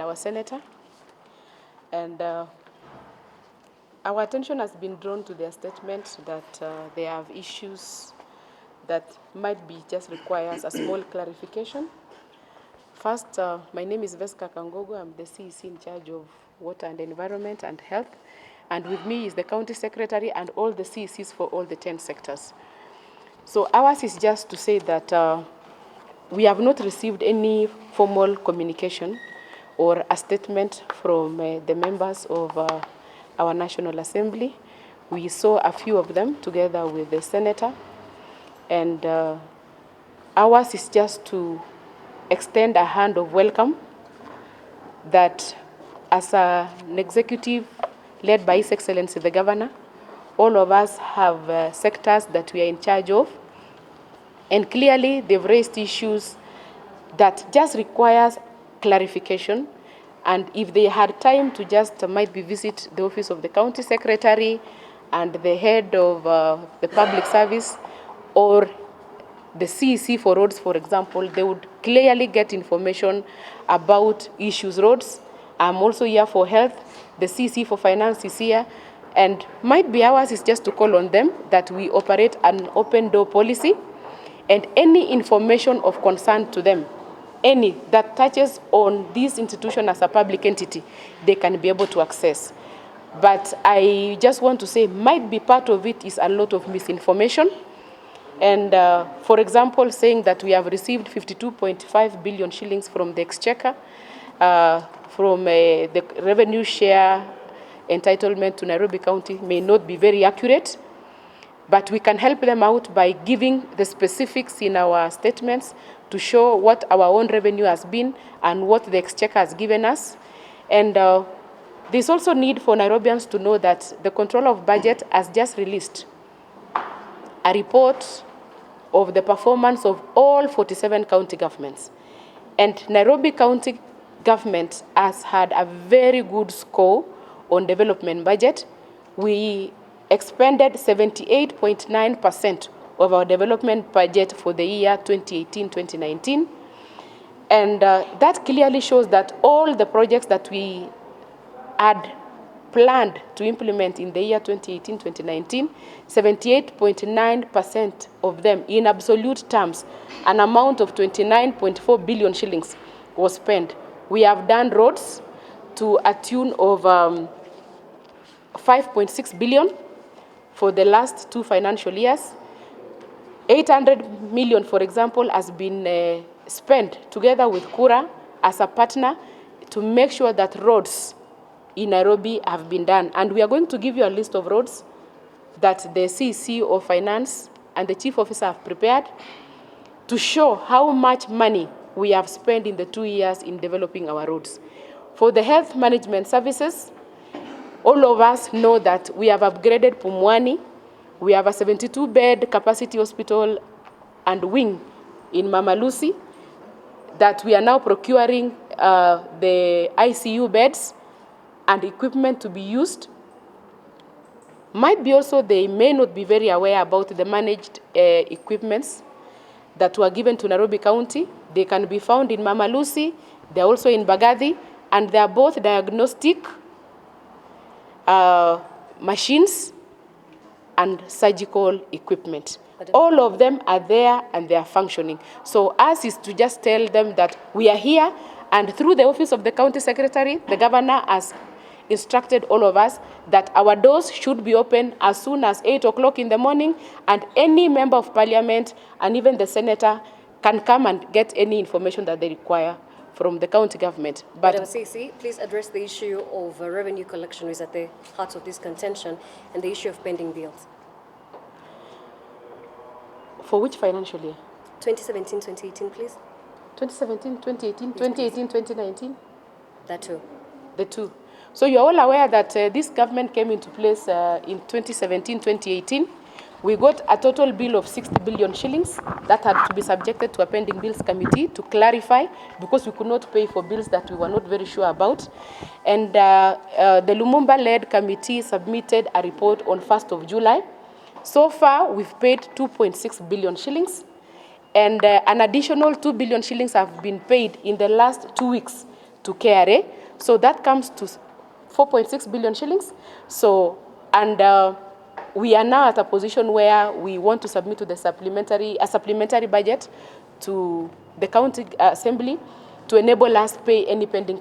and our senator. And our attention has been drawn to their statement that they have issues that might be just requires a small clarification. First, my name is Veska Kangogo. I'm the CEC in charge of water and environment and health. And with me is the county secretary and all the CECs for all the 10 sectors. So ours is just to say that we have not received any formal communication or a statement from the members of our National Assembly. We saw a few of them together with the senator. And ours is just to extend a hand of welcome that as an executive led by His Excellency the Governor, all of us have sectors that we are in charge of. And clearly they've raised issues that just requires clarification. And if they had time to just might be visit the office of the county secretary and the head of the public service or the CEC for roads, for example, they would clearly get information about issues roads. I'm also here for health. The CEC for finance is here. And might be ours is just to call on them that we operate an open door policy, and any information of concern to them, any that touches on this institution as a public entity, they can be able to access. But I just want to say, might be part of it is a lot of misinformation. And for example, saying that we have received 52.5 billion shillings from the Exchequer, from the revenue share entitlement to Nairobi County may not be very accurate. But we can help them out by giving the specifics in our statements to show what our own revenue has been and what the Exchequer has given us. And there's also need for Nairobians to know that the Controller of Budget has just released a report of the performance of all 47 county governments. And Nairobi County government has had a very good score on development budget. We expended 78.9% of our development budget for the year 2018-2019. And that clearly shows that all the projects that we had planned to implement in the year 2018-2019, 78.9% of them, in absolute terms, an amount of 29.4 billion shillings was spent. We have done roads to a tune of 5.6 billion for the last 2 financial years. 800 million, for example, has been spent together with Kura as a partner to make sure that roads in Nairobi have been done. And we are going to give you a list of roads that the CEC of Finance and the Chief Officer have prepared to show how much money we have spent in the 2 years in developing our roads. For the health management services, all of us know that we have upgraded Pumwani. We have a 72-bed capacity hospital and wing in Mama Lucy that we are now procuring the ICU beds and equipment to be used. Might be also they may not be very aware about the managed equipments that were given to Nairobi County. They can be found in Mama Lucy. They're also in Bagathi, and they are both diagnostic machines and surgical equipment. All of them are there and they are functioning. So us is to just tell them that we are here, and through the office of the county secretary, the governor has instructed all of us that our doors should be open as soon as 8 o'clock in the morning, and any member of parliament and even the senator can come and get any information that they require from the county government. But Madam CC, please address the issue of revenue collection, which is at the heart of this contention, and the issue of pending bills. For which financial year? 2017-2018, please. 2017, 2018, 2018, 2019? That too. The two. So you're all aware that this government came into place in 2017, 2018. We got a total bill of 60 billion shillings that had to be subjected to a pending bills committee to clarify, because we could not pay for bills that we were not very sure about. And the Lumumba-led committee submitted a report on 1st of July. So far, we've paid 2.6 billion shillings, and an additional 2 billion shillings have been paid in the last 2 weeks to KRA. So that comes to 4.6 billion shillings. So, and we are now at a position where we want to submit to the supplementary budget to the county assembly to enable us to pay any pending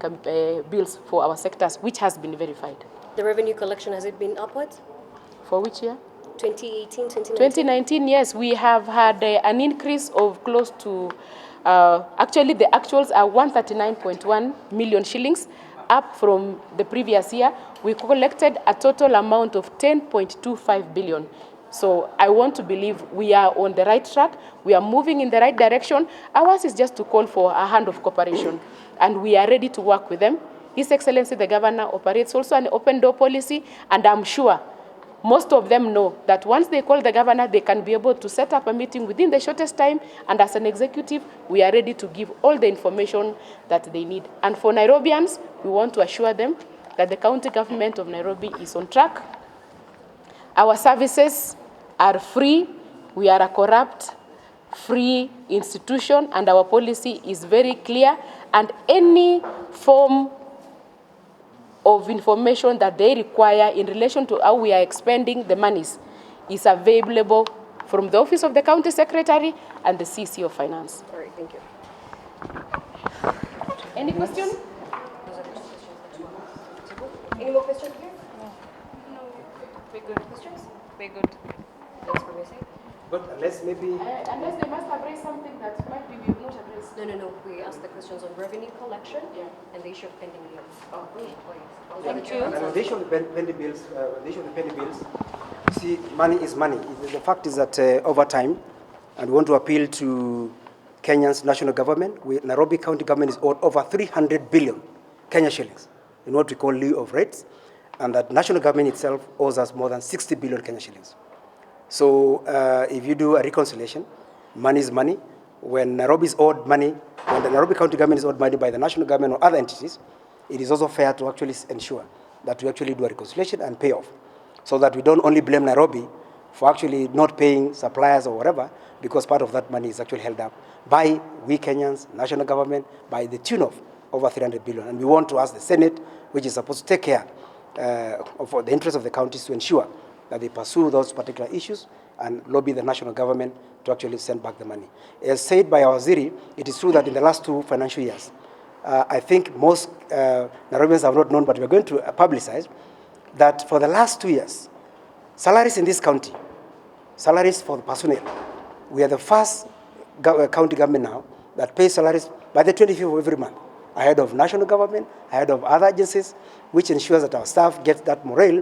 bills for our sectors, which has been verified. The revenue collection, has it been upwards? For which year? 2018, 2019? 2019, yes. We have had an increase of close to, actually the actuals are 139.1 million shillings, up from the previous year. We collected a total amount of 10.25 billion. So I want to believe we are on the right track. We are moving in the right direction. Ours is just to call for a hand of cooperation, and we are ready to work with them. His Excellency the Governor operates also an open door policy, and I'm sure most of them know that once they call the governor, they can be able to set up a meeting within the shortest time, and as an executive, we are ready to give all the information that they need. And for Nairobians, we want to assure them that the county government of Nairobi is on track. Our services are free. We are a corrupt, free institution, and our policy is very clear, and any form of information that they require in relation to how we are expending the monies is available from the Office of the County Secretary and the CEC of Finance. All right, thank you. Any question? Any more questions here? No. Very good. Questions? Very good. That's from your side? But unless maybe... Unless they must have raised something that might be we have not addressed. No. We asked the questions on revenue collection and the issue of pending bills. Oh, yes. thank you. And on the issue of the pending bills, you see, money is money. The fact is that over time, and we want to appeal to Kenya's national government, Nairobi County government is owed over 300 billion Kenya shillings in what we call lieu of rates, and that national government itself owes us more than 60 billion Kenya shillings. So if you do a reconciliation, money is money. When Nairobi is owed money, when the Nairobi County government is owed money by the national government or other entities, it is also fair to actually ensure that we actually do a reconciliation and pay off, so that we don't only blame Nairobi for actually not paying suppliers or whatever, because part of that money is actually held up by we Kenyans, national government, by the tune of over 300 billion. And we want to ask the Senate, which is supposed to take care of the interests of the counties, to ensure that they pursue those particular issues and lobby the national government to actually send back the money. As said by our Waziri, it is true that in the last 2 financial years, I think most Nairobians have not known, but we're going to publicize that for the last 2 years, salaries in this county, salaries for the personnel, we are the first county government now that pays salaries by the 25th of every month, ahead of national government, ahead of other agencies, which ensures that our staff gets that morale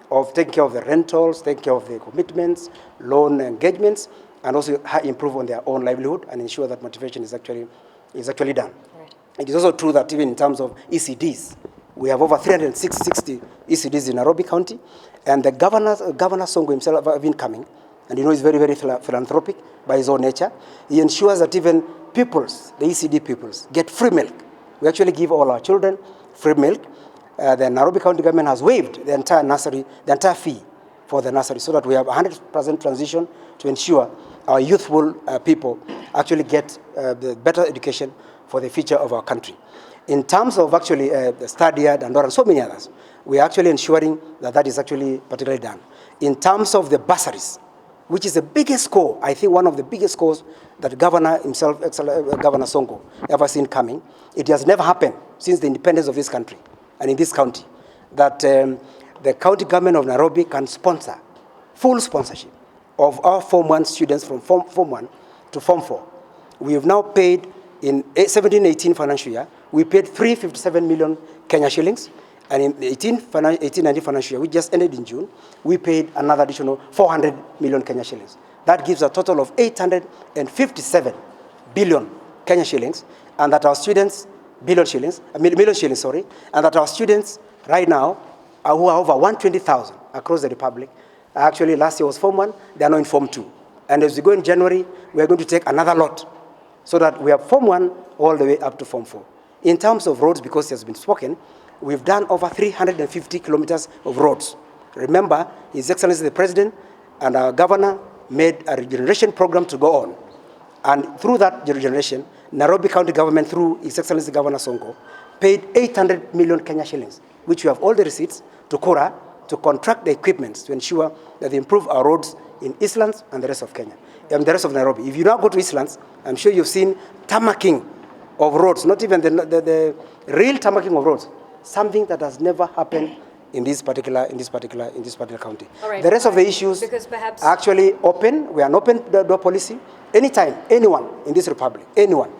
of taking care of the rentals, taking care of the commitments, loan engagements, and also improve on their own livelihood and ensure that motivation is actually done. Right. It is also true that even in terms of ECDs, we have over 360 ECDs in Nairobi County, and the Governor SONKO himself have been coming, and he's very, very philanthropic by his own nature. He ensures that even pupils, the ECD pupils, get free milk. We actually give all our children free milk. The Nairobi County government has waived the entire nursery, the entire fee for the nursery, so that we have 100% transition to ensure our youthful people actually get the better education for the future of our country. In terms of actually the study yard and so many others, we are actually ensuring that that is actually particularly done. In terms of the bursaries, which is the biggest core, I think one of the biggest cores that the governor himself, Governor SONKO, ever seen coming, it has never happened since the independence of this country and in this county, that the county government of Nairobi can sponsor, full sponsorship of our Form 1 students from Form 1 to Form 4. We have now paid in 17-18 financial year, we paid 357 million Kenya shillings, and in the 18-19 financial year, which just ended in June, we paid another additional 400 million Kenya shillings. That gives a total of 857 billion Kenya shillings, and that our students, million shillings, and that our students right now, who are over 120,000 across the Republic, actually last year was Form 1, they are now in Form 2. And as we go in January, we are going to take another lot, so that we have Form 1 all the way up to Form 4. In terms of roads, because it has been spoken, we've done over 350 kilometers of roads. Remember, His Excellency the President and our governor made a regeneration program to go on. And through that regeneration, Nairobi County government, through His Excellency Governor SONKO, paid 800 million Kenya shillings, which we have all the receipts, to Kora to contract the equipment to ensure that they improve our roads in Eastlands and the rest of Kenya, and the rest of Nairobi. If you now go to Eastlands, I'm sure you've seen tarmacking of roads, not even the real tarmacking of roads, something that has never happened in this particular county. Right, the rest of the issues perhaps are actually open. We are an open door policy. Anytime, anyone in this republic, anyone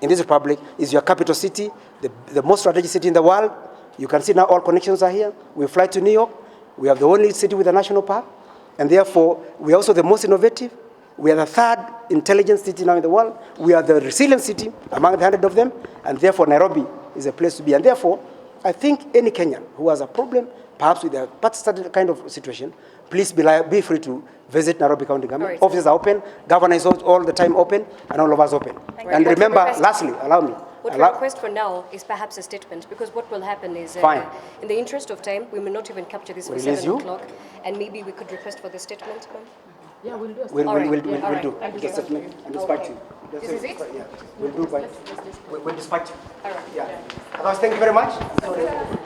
in this republic is your capital city, the most strategic city in the world. You can see now all connections are here. We fly to New York. We have the only city with a national park. And therefore, we are also the most innovative. We are the third intelligent city now in the world. We are the resilient city among the 100 of them. And therefore, Nairobi is a place to be. And therefore, I think any Kenyan who has a problem, perhaps with a certain kind of situation, please be free to visit Nairobi County Government. Offices are open. Governor is all the time open, and all of us open. And remember, lastly, allow me. What we request for now is perhaps a statement, because what will happen is, in the interest of time, we may not even capture this for 7 o'clock, and maybe we could request for the statement, ma'am? Yeah, we'll do a We'll do the statement and dispatch you. This is it? Yeah, we'll do by. We'll dispatch you. All right. Yeah. Otherwise, thank you very much.